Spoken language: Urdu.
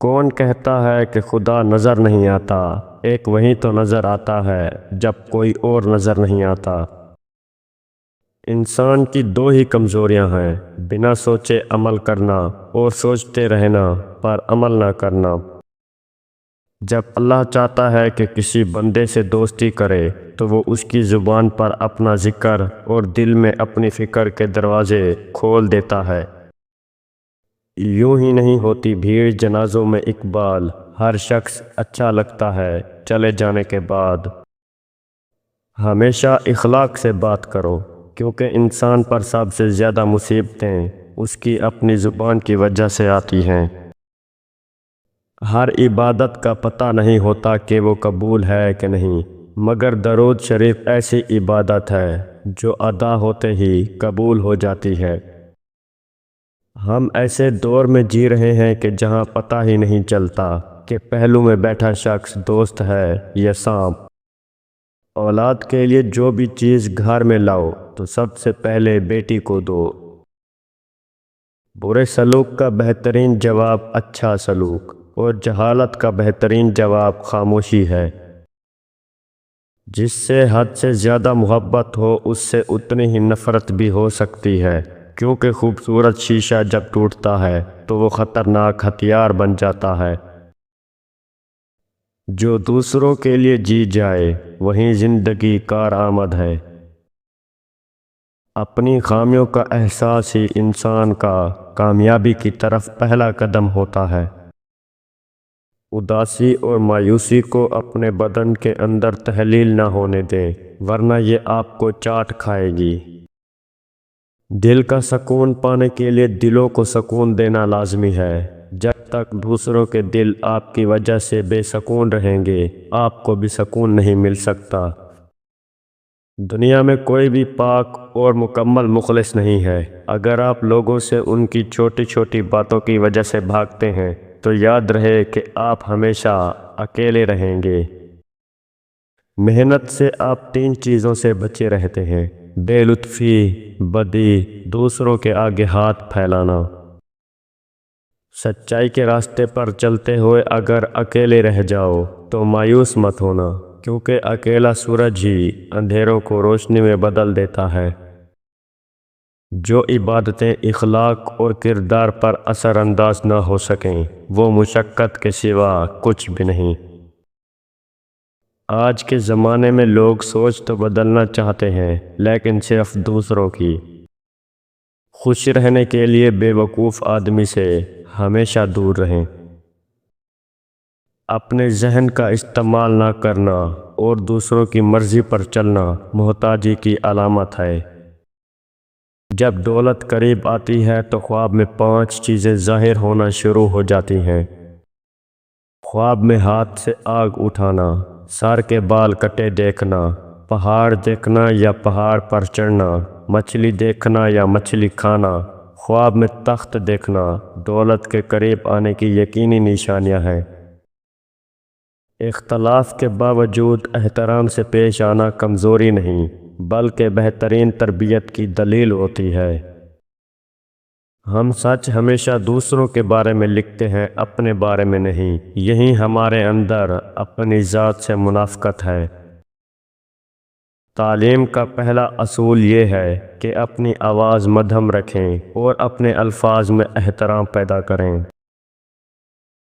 کون کہتا ہے کہ خدا نظر نہیں آتا؟ ایک وہی تو نظر آتا ہے جب کوئی اور نظر نہیں آتا۔ انسان کی دو ہی کمزوریاں ہیں، بنا سوچے عمل کرنا اور سوچتے رہنا پر عمل نہ کرنا۔ جب اللہ چاہتا ہے کہ کسی بندے سے دوستی کرے تو وہ اس کی زبان پر اپنا ذکر اور دل میں اپنی فکر کے دروازے کھول دیتا ہے۔ یوں ہی نہیں ہوتی بھیڑ جنازوں میں اقبال، ہر شخص اچھا لگتا ہے چلے جانے کے بعد۔ ہمیشہ اخلاق سے بات کرو، کیونکہ انسان پر سب سے زیادہ مصیبتیں اس کی اپنی زبان کی وجہ سے آتی ہیں۔ ہر عبادت کا پتہ نہیں ہوتا کہ وہ قبول ہے کہ نہیں، مگر درود شریف ایسی عبادت ہے جو ادا ہوتے ہی قبول ہو جاتی ہے۔ ہم ایسے دور میں جی رہے ہیں کہ جہاں پتہ ہی نہیں چلتا کہ پہلو میں بیٹھا شخص دوست ہے یا سانپ۔ اولاد کے لیے جو بھی چیز گھر میں لاؤ تو سب سے پہلے بیٹی کو دو۔ برے سلوک کا بہترین جواب اچھا سلوک، اور جہالت کا بہترین جواب خاموشی ہے۔ جس سے حد سے زیادہ محبت ہو اس سے اتنی ہی نفرت بھی ہو سکتی ہے، کیونکہ خوبصورت شیشہ جب ٹوٹتا ہے تو وہ خطرناک ہتھیار بن جاتا ہے۔ جو دوسروں کے لیے جی جائے وہیں زندگی کارآمد ہے۔ اپنی خامیوں کا احساس ہی انسان کا کامیابی کی طرف پہلا قدم ہوتا ہے۔ اداسی اور مایوسی کو اپنے بدن کے اندر تحلیل نہ ہونے دیں، ورنہ یہ آپ کو چاٹ کھائے گی۔ دل کا سکون پانے کے لیے دلوں کو سکون دینا لازمی ہے۔ جب تک دوسروں کے دل آپ کی وجہ سے بے سکون رہیں گے، آپ کو بھی سکون نہیں مل سکتا۔ دنیا میں کوئی بھی پاک اور مکمل مخلص نہیں ہے۔ اگر آپ لوگوں سے ان کی چھوٹی چھوٹی باتوں کی وجہ سے بھاگتے ہیں تو یاد رہے کہ آپ ہمیشہ اکیلے رہیں گے۔ محنت سے آپ تین چیزوں سے بچے رہتے ہیں: بے لطفی، بدی، دوسروں کے آگے ہاتھ پھیلانا۔ سچائی کے راستے پر چلتے ہوئے اگر اکیلے رہ جاؤ تو مایوس مت ہونا، کیونکہ اکیلا سورج ہی اندھیروں کو روشنی میں بدل دیتا ہے۔ جو عبادتیں اخلاق اور کردار پر اثر انداز نہ ہو سکیں وہ مشقت کے سوا کچھ بھی نہیں۔ آج کے زمانے میں لوگ سوچ تو بدلنا چاہتے ہیں لیکن صرف دوسروں کی۔ خوش رہنے کے لیے بے وقوف آدمی سے ہمیشہ دور رہیں۔ اپنے ذہن کا استعمال نہ کرنا اور دوسروں کی مرضی پر چلنا محتاجی کی علامت ہے۔ جب دولت قریب آتی ہے تو خواب میں 5 چیزیں ظاہر ہونا شروع ہو جاتی ہیں۔ خواب میں ہاتھ سے آگ اٹھانا، سر کے بال کٹے دیکھنا، پہاڑ دیکھنا یا پہاڑ پر چڑھنا، مچھلی دیکھنا یا مچھلی کھانا۔ خواب میں تخت دیکھنا دولت کے قریب آنے کی یقینی نشانیاں ہیں۔ اختلاف کے باوجود احترام سے پیش آنا کمزوری نہیں بلکہ بہترین تربیت کی دلیل ہوتی ہے۔ ہم سچ ہمیشہ دوسروں کے بارے میں لکھتے ہیں، اپنے بارے میں نہیں۔ یہی ہمارے اندر اپنی ذات سے منافقت ہے۔ تعلیم کا پہلا اصول یہ ہے کہ اپنی آواز مدھم رکھیں اور اپنے الفاظ میں احترام پیدا کریں۔